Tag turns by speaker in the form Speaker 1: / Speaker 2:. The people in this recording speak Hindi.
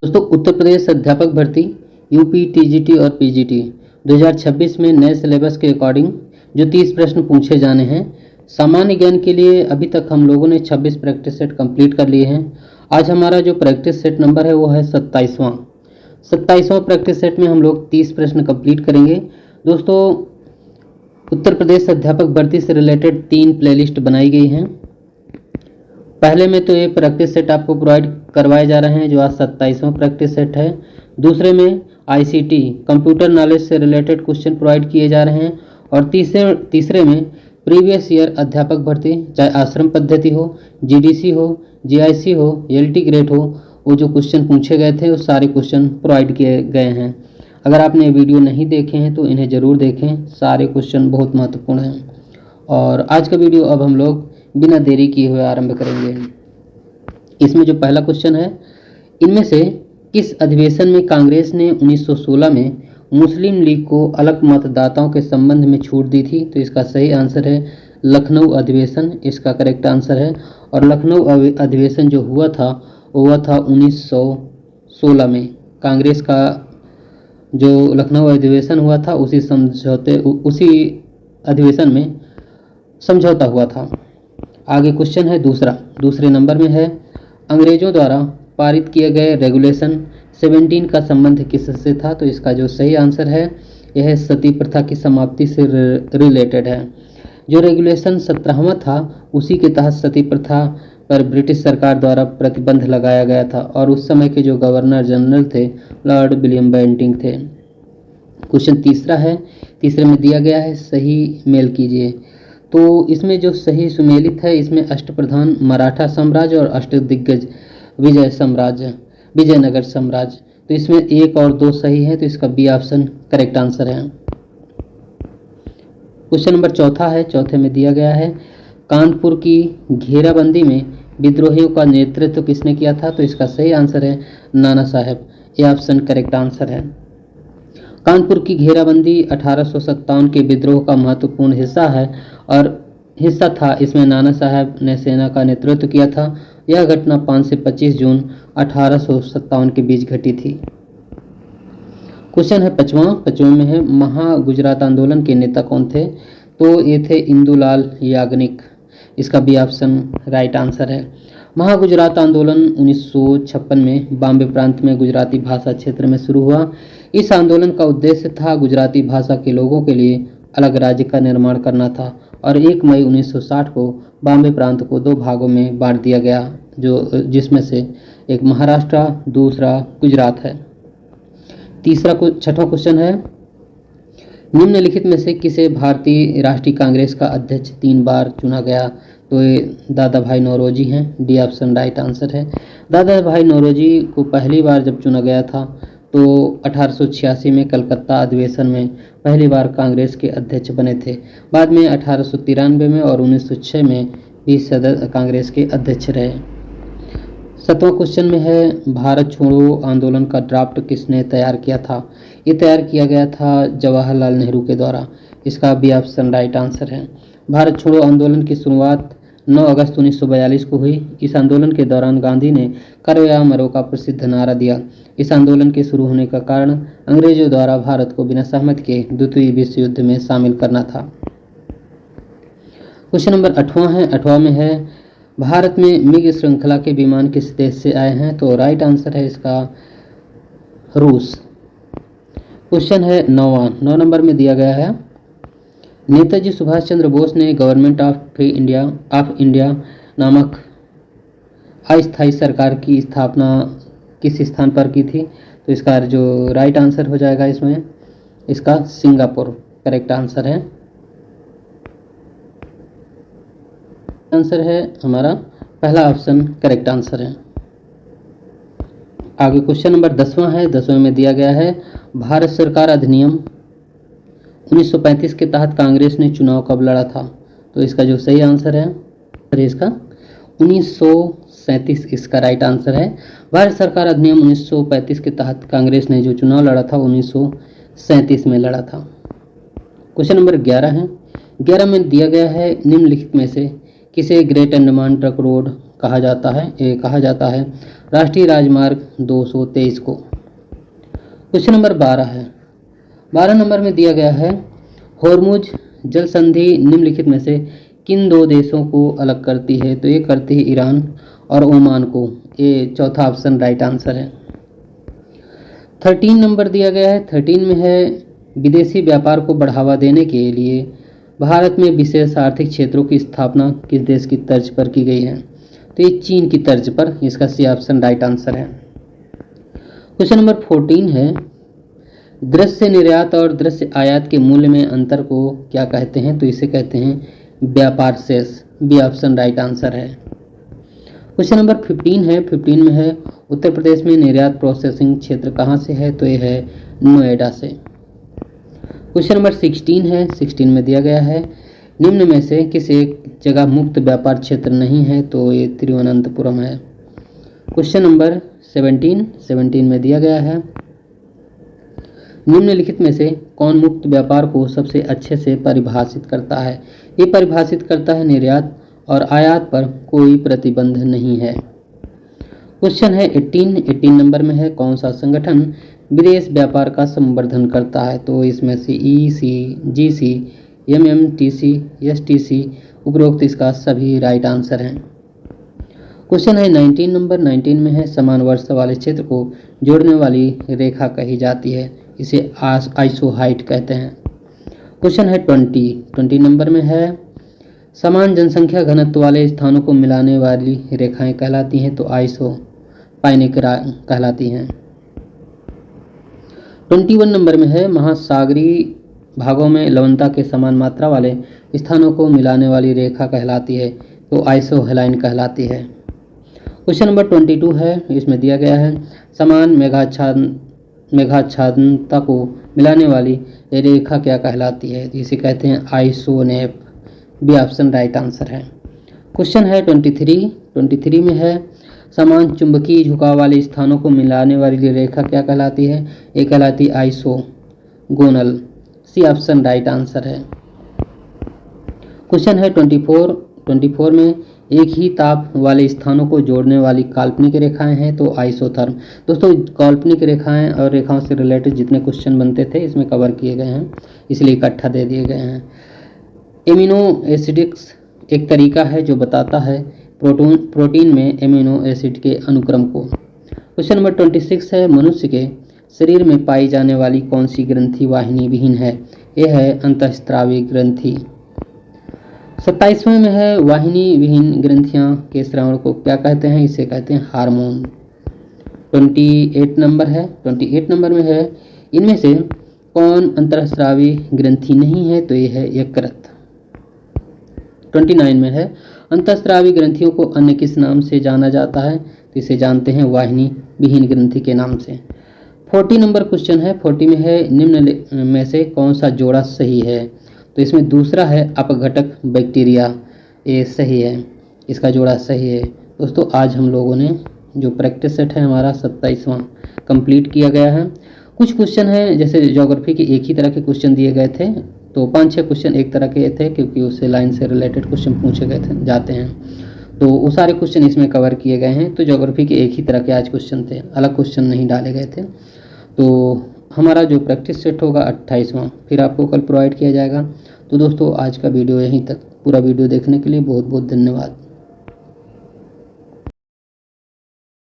Speaker 1: दोस्तों, उत्तर प्रदेश अध्यापक भर्ती यूपी टीजीटी और पीजीटी 2026 में नए सिलेबस के अकॉर्डिंग जो 30 प्रश्न पूछे जाने हैं। सामान्य ज्ञान के लिए अभी तक हम लोगों ने 26 प्रैक्टिस सेट कंप्लीट कर लिए हैं। आज हमारा जो प्रैक्टिस सेट नंबर है वो है 27वां प्रैक्टिस सेट में हम लोग 30 प्रश्न कंप्लीट करेंगे। दोस्तों, उत्तर प्रदेश अध्यापक भर्ती से रिलेटेड 3 प्लेलिस्ट बनाई गई हैं। पहले में तो ये प्रैक्टिस सेट आपको प्रोवाइड करवाए जा रहे हैं जो आज 27वां प्रैक्टिस सेट है। दूसरे में आईसीटी कंप्यूटर नॉलेज से रिलेटेड क्वेश्चन प्रोवाइड किए जा रहे हैं। और तीसरे में प्रीवियस ईयर अध्यापक भर्ती, चाहे आश्रम पद्धति हो, जीडीसी हो, जीआईसी हो, एलटी ग्रेड हो, वो जो क्वेश्चन पूछे गए थे वो सारे क्वेश्चन प्रोवाइड किए गए हैं। अगर आपने वीडियो नहीं देखे हैं तो इन्हें ज़रूर देखें, सारे क्वेश्चन बहुत महत्वपूर्ण हैं। और आज का वीडियो अब हम लोग बिना देरी किए हुए आरंभ करेंगे। इसमें जो पहला क्वेश्चन है, इनमें से किस अधिवेशन में कांग्रेस ने 1916 में मुस्लिम लीग को अलग मतदाताओं के संबंध में छूट दी थी? तो इसका सही आंसर है लखनऊ अधिवेशन, इसका करेक्ट आंसर है। और लखनऊ अधिवेशन जो हुआ था वो हुआ था 1916 में। कांग्रेस का जो लखनऊ अधिवेशन हुआ था उसी अधिवेशन में समझौता हुआ था। आगे क्वेश्चन है दूसरे नंबर में है, अंग्रेजों द्वारा पारित किए गए रेगुलेशन 17 का संबंध किससे था? तो इसका जो सही आंसर है यह सती प्रथा की समाप्ति से रिलेटेड है। जो रेगुलेशन 17वां था उसी के तहत सती प्रथा पर ब्रिटिश सरकार द्वारा प्रतिबंध लगाया गया था और उस समय के जो गवर्नर जनरल थे लॉर्ड विलियम बेंटिंग थे। क्वेश्चन तीसरा है, तीसरे में दिया गया है सही मेल कीजिए। तो इसमें जो सही सुमेलित है, इसमें अष्टप्रधान मराठा साम्राज्य और अष्टदिग्गज विजयनगर साम्राज्य। तो इसमें 1 और 2 सही है, तो इसका बी ऑप्शन करेक्ट आंसर है। क्वेश्चन नंबर चौथा है, चौथे में दिया गया है, कानपुर की घेराबंदी में विद्रोहियों का नेतृत्व किसने किया था? तो इसका सही आंसर है नाना साहब, ये ऑप्शन करेक्ट आंसर है। कानपुर की घेराबंदी 1857 के विद्रोह का महत्वपूर्ण हिस्सा था। इसमें नाना साहब ने सेना का नेतृत्व किया था। यह घटना 5 से 25 जून 1857 के बीच घटी थी। क्वेश्चन है पांचवा में है, महागुजरात आंदोलन के नेता कौन थे? तो ये थे इंदुलाल याग्निक, इसका बी ऑप्शन राइट आंसर है। महागुजरात आंदोलन 1956 में बॉम्बे प्रांत में गुजराती भाषा क्षेत्र में शुरू हुआ। इस आंदोलन का उद्देश्य था गुजराती भाषा के लोगों के लिए अलग राज्य का निर्माण करना था और 1 मई 1960 को बॉम्बे प्रांत को 2 भागों में बांट दिया गया, जिसमें से एक महाराष्ट्र, दूसरा गुजरात है। छठवां क्वेश्चन है, निम्नलिखित में से किसे भारतीय राष्ट्रीय कांग्रेस का अध्यक्ष 3 बार चुना गया? तो ये दादा भाई नौरोजी हैं, डी ऑप्शन राइट आंसर है। दादा भाई नौरोजी को पहली बार जब चुना गया था तो 1886 में कलकत्ता अधिवेशन में पहली बार कांग्रेस के अध्यक्ष बने थे। बाद में 1893 में और 1906 में भी कांग्रेस के अध्यक्ष रहे। 7वां क्वेश्चन में है, भारत छोड़ो आंदोलन का ड्राफ्ट किसने तैयार किया था? ये तैयार किया गया था जवाहरलाल नेहरू के द्वारा, इसका बी ऑप्शन राइट आंसर है। भारत छोड़ो आंदोलन की शुरुआत 9 अगस्त 1942 को हुई। इस आंदोलन के दौरान गांधी ने करो या मरो का प्रसिद्ध नारा दिया। इस आंदोलन के शुरू होने का कारण अंग्रेजों द्वारा भारत को बिना सहमति के द्वितीय विश्व युद्ध में शामिल करना था। क्वेश्चन नंबर 8वां है, 8वां में है, भारत में मिग श्रृंखला के विमान किस देश से आए हैं? तो राइट आंसर है इसका रूस। क्वेश्चन है 9 नंबर में दिया गया है, नेताजी सुभाष चंद्र बोस ने गवर्नमेंट ऑफ इंडिया नामक अस्थायी सरकार की स्थापना किस स्थान पर की थी? तो इसका जो राइट आंसर हो जाएगा इसमें, इसका सिंगापुर करेक्ट आंसर है। आंसर है हमारा पहला ऑप्शन करेक्ट आंसर है। आगे क्वेश्चन नंबर 10वां है, 10वें में दिया गया है, भारत सरकार अधिनियम 1935 के तहत कांग्रेस ने चुनाव कब लड़ा था? तो इसका जो सही आंसर है इसका 1937, इसका राइट आंसर है। भारत सरकार अधिनियम 1935 के तहत कांग्रेस ने जो चुनाव लड़ा था 1937 में लड़ा था। क्वेश्चन नंबर 11 है, 11 में दिया गया है, निम्नलिखित में से किसे ग्रेट अंडमान ट्रंक रोड कहा जाता है राष्ट्रीय राजमार्ग 223 को? क्वेश्चन नंबर 12 है। 12 नंबर में दिया गया है हॉर्मुज जल संधि निम्नलिखित में से किन दो देशों को अलग करती है? तो ये करती है ईरान और ओमान को। ये चौथा ऑप्शन राइट आंसर है। 13 नंबर दिया गया है। 13 में है विदेशी व्यापार को बढ़ावा देने के लिए भारत में विशेष आर्थिक क्षेत्रों की स्थापना किस देश की तर्ज पर की गई है? तो ये चीन की तर्ज पर। इसका सी ऑप्शन राइट आंसर है। क्वेश्चन नंबर 14 है द्रव्य निर्यात और द्रव्य आयात के मूल्य में अंतर को क्या कहते हैं? तो इसे कहते हैं व्यापार शेष। बी ऑप्शन राइट आंसर है। क्वेश्चन नंबर 15 है। 15 में है उत्तर प्रदेश में निर्यात प्रोसेसिंग क्षेत्र कहाँ से है? तो ये है नोएडा से। क्वेश्चन नंबर 16 है। 16 में दिया गया है निम्न में से किस एक जगह मुक्त व्यापार क्षेत्र नहीं है? तो ये तिरुवनंतपुरम है। क्वेश्चन नंबर 17 में दिया गया है निम्नलिखित में से कौन मुक्त व्यापार को सबसे अच्छे से परिभाषित करता है? ये परिभाषित करता है निर्यात और आयात पर कोई प्रतिबंध नहीं है। क्वेश्चन है 18 नंबर में है कौन सा संगठन विदेश व्यापार का संवर्धन करता है? तो इसमें से EC, GC, MMTC, STC उपरोक्त इसका सभी राइट आंसर हैं। क्वेश्चन है 19 नंबर। 19 में है समान वर्षा वाले क्षेत्र को जोड़ने वाली रेखा कही जाती है। इसे आइसोहाइट कहते हैं। क्वेश्चन है 20 नंबर में है समान जनसंख्या घनत्व वाले स्थानों को मिलाने वाली रेखाएं कहलाती हैं। तो आइसोपाइनिक कहलाती हैं। 21 नंबर में है महासागरीय भागों में लवणता के समान मात्रा वाले स्थानों को मिलाने वाली रेखा कहलाती है। तो आइसोहेलाइन कहलाती है। क्वेश्चन नंबर 22 है। इसमें दिया गया है समान मेघाच्छादनता को मिलाने वाली रेखा क्या कहलाती है? इसे कहते हैं आइसोनेप। बी ऑप्शन राइट आंसर है। क्वेश्चन है 23 में है समान चुंबकीय झुकाव वाले स्थानों को मिलाने वाली रेखा क्या कहलाती है? ये कहलाती isogonal. C option right answer है। क्वेश्चन है 24 में एक ही ताप वाले स्थानों को जोड़ने वाली काल्पनिक रेखाएं हैं। तो आइसोथर्म। दोस्तों काल्पनिक रेखाएं और रेखाओं से रिलेटेड जितने क्वेश्चन बनते थे इसमें कवर किए गए हैं, इसलिए इकट्ठा दे दिए गए हैं। एमिनो एसिडिक्स एक तरीका है जो बताता है प्रोटीन में एमिनो एसिड के अनुक्रम को। क्वेश्चन नंबर 26 है मनुष्य के शरीर में पाई जाने वाली कौन सी ग्रंथि वाहिनी विहीन है? यह है अंतःस्रावी ग्रंथि। 27वें में है वाहिनी विहीन ग्रंथियां के श्रवण को क्या कहते हैं? इसे कहते हैं हार्मोन। 28 नंबर में है इनमें से कौन अंतःस्रावी ग्रंथि नहीं है? तो यह है यकृत। 29 में है अंतःस्रावी ग्रंथियों को अन्य किस नाम से जाना जाता है? तो इसे जानते हैं वाहिनी विहीन ग्रंथि के नाम से। 40 नंबर क्वेश्चन है। 40 में है निम्न में से कौन सा जोड़ा सही है? तो इसमें दूसरा है अपघटक बैक्टीरिया, ये सही है, इसका जोड़ा सही है। दोस्तों आज हम लोगों ने जो प्रैक्टिस सेट है हमारा 27वां कंप्लीट किया गया है। कुछ क्वेश्चन है जैसे ज्योग्राफी के एक ही तरह के क्वेश्चन दिए गए थे, तो 5-6 क्वेश्चन एक तरह के थे क्योंकि उससे लाइन से रिलेटेड क्वेश्चन पूछे गए थे जाते हैं, तो वो सारे क्वेश्चन इसमें कवर किए गए हैं। तो ज्योग्राफी के एक ही तरह के आज क्वेश्चन थे, अलग क्वेश्चन नहीं डाले गए थे। तो हमारा जो प्रैक्टिस सेट होगा 28वां फिर आपको कल प्रोवाइड किया जाएगा। तो दोस्तों आज का वीडियो यहीं तक। पूरा वीडियो देखने के लिए बहुत बहुत धन्यवाद।